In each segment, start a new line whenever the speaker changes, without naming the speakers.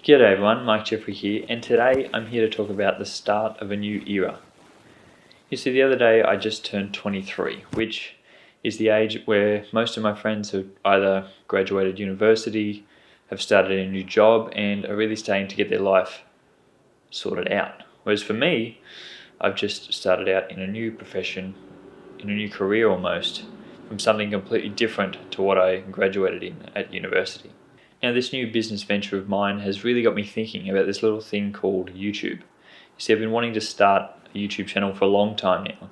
G'day everyone, Mike Jeffrey here, and today I'm here to talk about the start of a new era. You see, the other day I just turned 23, which is the age where most of my friends have either graduated university, have started a new job, and are really starting to get their life sorted out. Whereas for me, I've just started out in a new profession, in a new career almost, from something completely different to what I graduated in at university. Now, this new business venture of mine has really got me thinking about this little thing called YouTube. You see, I've been wanting to start a YouTube channel for a long time now,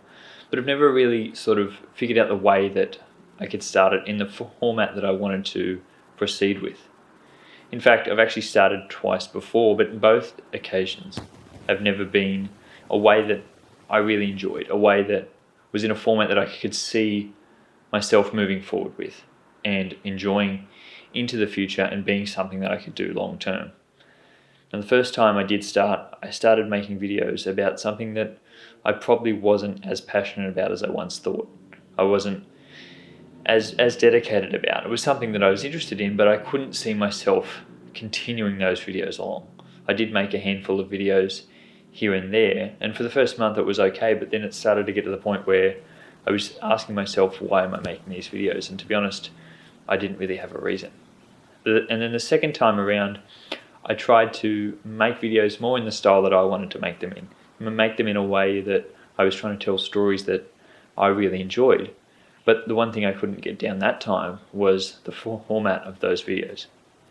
but I've never really sort of figured out the way that I could start it in the format that I wanted to proceed with. In fact, I've actually started twice before, but both occasions have never been a way that I really enjoyed, a way that was in a format that I could see myself moving forward with and enjoying into the future and being something that I could do long term. And the first time I did start, I started making videos about something that I probably wasn't as passionate about as I once thought. I wasn't as dedicated about. It was something that I was interested in, but I couldn't see myself continuing those videos along. I did make a handful of videos here and there, and for the first month it was okay, but then it started to get to the point where I was asking myself, why am I making these videos? And to be honest, I didn't really have a reason. And then the second time around, I tried to make videos more in the style that I wanted to make them in a way that I was trying to tell stories that I really enjoyed. But the one thing I couldn't get down that time was the format of those videos.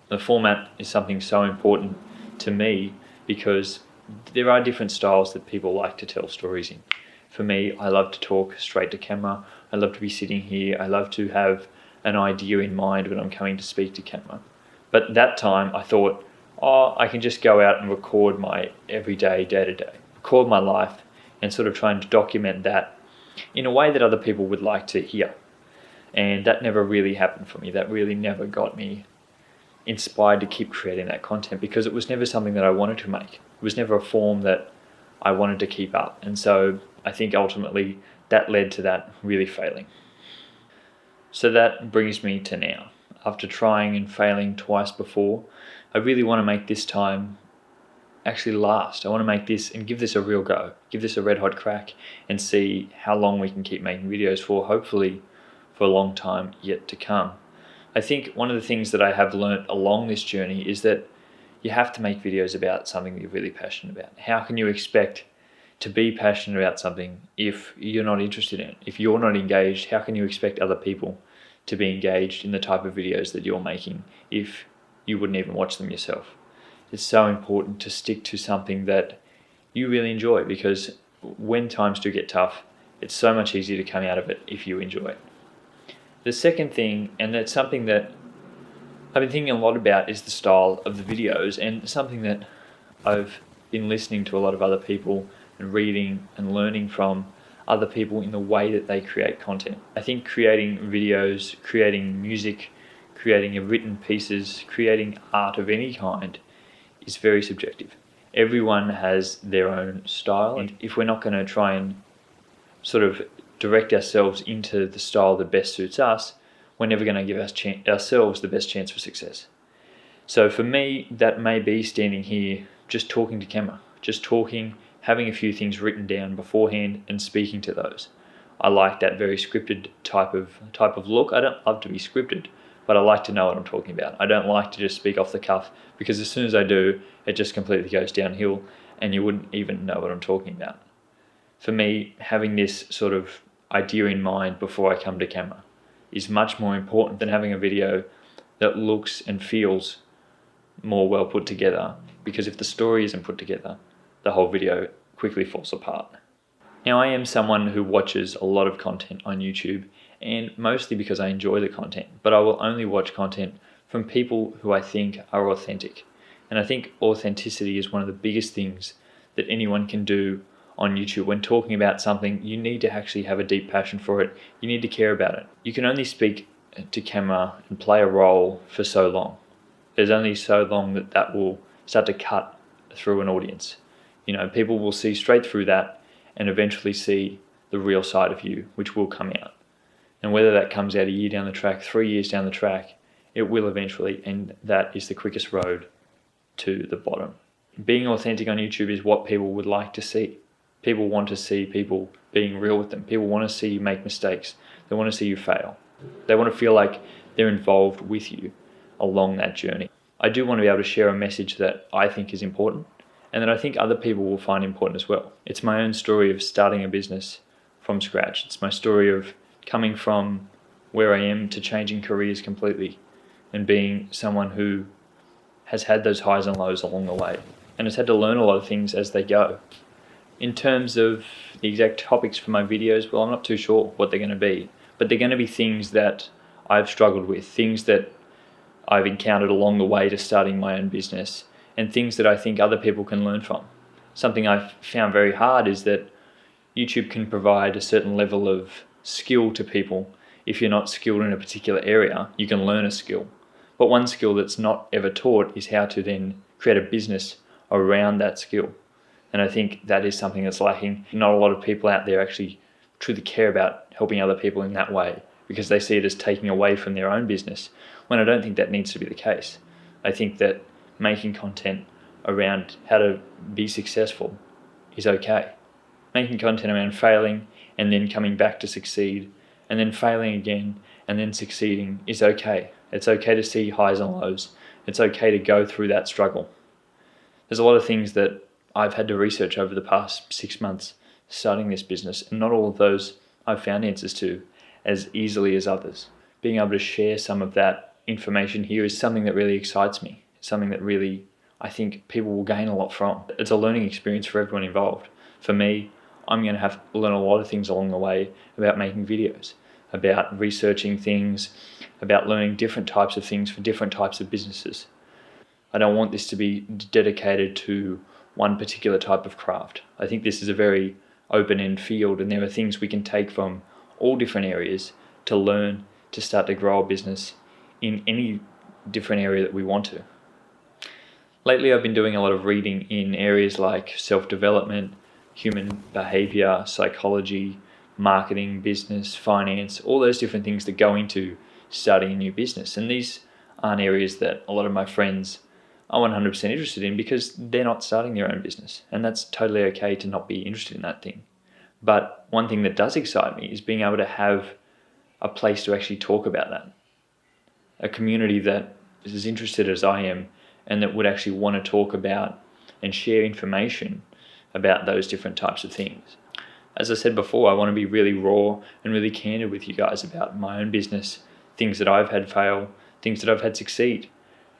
The format is something so important to me because there are different styles that people like to tell stories in. For me, I love to talk straight to camera. I love to be sitting here. I love to have an idea in mind when I'm coming to speak to camera. But that time I thought, I can just go out and record my everyday, day-to-day, record my life and sort of trying to document that in a way that other people would like to hear. And that never really happened for me. That really never got me inspired to keep creating that content because it was never something that I wanted to make. It was never a form that I wanted to keep up. And so I think ultimately that led to that really failing. So that brings me to now. After trying and failing twice before, I really want to make this time actually last. I want to make this and give this a real go, give this a red hot crack and see how long we can keep making videos for, hopefully for a long time yet to come. I think one of the things that I have learnt along this journey is that you have to make videos about something that you're really passionate about. How can you expect to be passionate about something if you're not interested in it? If you're not engaged, how can you expect other people to be engaged in the type of videos that you're making if you wouldn't even watch them yourself? It's so important to stick to something that you really enjoy because when times do get tough, it's so much easier to come out of it if you enjoy it. The second thing, and that's something that I've been thinking a lot about, is the style of the videos, and something that I've been listening to a lot of other people and reading and learning from other people in the way that they create content. I think creating videos, creating music, creating written pieces, creating art of any kind is very subjective. Everyone has their own style, and if we're not going to try and sort of direct ourselves into the style that best suits us, we're never going to give ourselves the best chance for success. So for me, that may be standing here just talking to camera, just talking, having a few things written down beforehand and speaking to those. I like that very scripted type of look. I don't love to be scripted, but I like to know what I'm talking about. I don't like to just speak off the cuff because as soon as I do, it just completely goes downhill and you wouldn't even know what I'm talking about. For me, having this sort of idea in mind before I come to camera is much more important than having a video that looks and feels more well put together, because if the story isn't put together, the whole video quickly falls apart. Now, I am someone who watches a lot of content on YouTube, and mostly because I enjoy the content, but I will only watch content from people who I think are authentic. And I think authenticity is one of the biggest things that anyone can do on YouTube. When talking about something, you need to actually have a deep passion for it. You need to care about it. You can only speak to camera and play a role for so long. There's only so long that will start to cut through an audience. You know, people will see straight through that and eventually see the real side of you, which will come out. And whether that comes out a year down the track, 3 years down the track, it will eventually, and that is the quickest road to the bottom. Being authentic on YouTube is what people would like to see. People want to see people being real with them. People want to see you make mistakes. They want to see you fail. They want to feel like they're involved with you along that journey. I do want to be able to share a message that I think is important and that I think other people will find important as well. It's my own story of starting a business from scratch. It's my story of coming from where I am to changing careers completely and being someone who has had those highs and lows along the way and has had to learn a lot of things as they go. In terms of the exact topics for my videos, well, I'm not too sure what they're going to be, but they're going to be things that I've struggled with, things that I've encountered along the way to starting my own business, and things that I think other people can learn from. Something I've found very hard is that YouTube can provide a certain level of skill to people. If you're not skilled in a particular area, you can learn a skill. But one skill that's not ever taught is how to then create a business around that skill. And I think that is something that's lacking. Not a lot of people out there actually truly care about helping other people in that way because they see it as taking away from their own business, when I don't think that needs to be the case. I think that making content around how to be successful is okay. Making content around failing and then coming back to succeed and then failing again and then succeeding is okay. It's okay to see highs and lows. It's okay to go through that struggle. There's a lot of things that I've had to research over the past 6 months starting this business, and not all of those I've found answers to as easily as others. Being able to share some of that information here is something that really excites me. It's something that really, I think people will gain a lot from. It's a learning experience for everyone involved. For me, I'm going to have to learn a lot of things along the way about making videos, about researching things, about learning different types of things for different types of businesses. I don't want this to be dedicated to one particular type of craft. I think this is a very open-end field, and there are things we can take from all different areas to learn to start to grow a business in any different area that we want to. Lately, I've been doing a lot of reading in areas like self-development, human behavior, psychology, marketing, business, finance, all those different things that go into starting a new business. And these aren't areas that a lot of my friends are 100% interested in because they're not starting their own business. And that's totally okay to not be interested in that thing. But one thing that does excite me is being able to have a place to actually talk about that. A community that is as interested as I am and that would actually want to talk about and share information about those different types of things. As I said before, I want to be really raw and really candid with you guys about my own business, things that I've had fail, things that I've had succeed.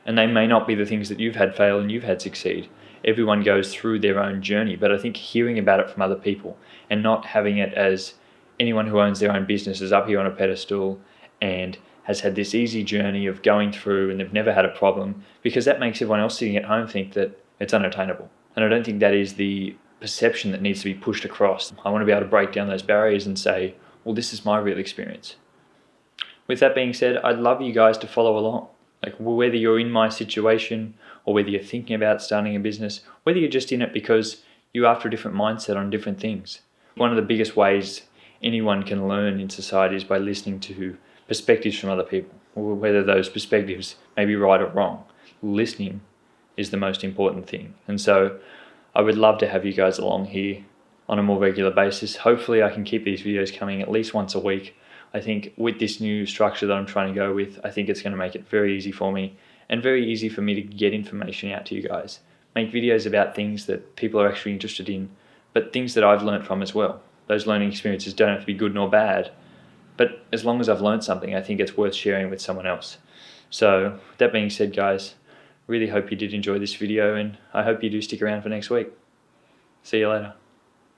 And they may not be the things that you've had fail and you've had succeed. Everyone goes through their own journey, but I think hearing about it from other people and not having it as anyone who owns their own business is up here on a pedestal and has had this easy journey of going through and they've never had a problem, because that makes everyone else sitting at home think that it's unattainable. And I don't think that is the perception that needs to be pushed across. I want to be able to break down those barriers and say, well, this is my real experience. With that being said, I'd love you guys to follow along. Like, whether you're in my situation or whether you're thinking about starting a business, whether you're just in it because you're after a different mindset on different things. One of the biggest ways anyone can learn in society is by listening to perspectives from other people, or whether those perspectives may be right or wrong. Listening is the most important thing. And so I would love to have you guys along here on a more regular basis. Hopefully I can keep these videos coming at least once a week. I think with this new structure that I'm trying to go with, I think it's going to make it very easy for me and very easy for me to get information out to you guys. Make videos about things that people are actually interested in, but things that I've learned from as well. Those learning experiences don't have to be good nor bad, but as long as I've learned something, I think it's worth sharing with someone else. So that being said, guys, really hope you did enjoy this video, and I hope you do stick around for next week. See you later.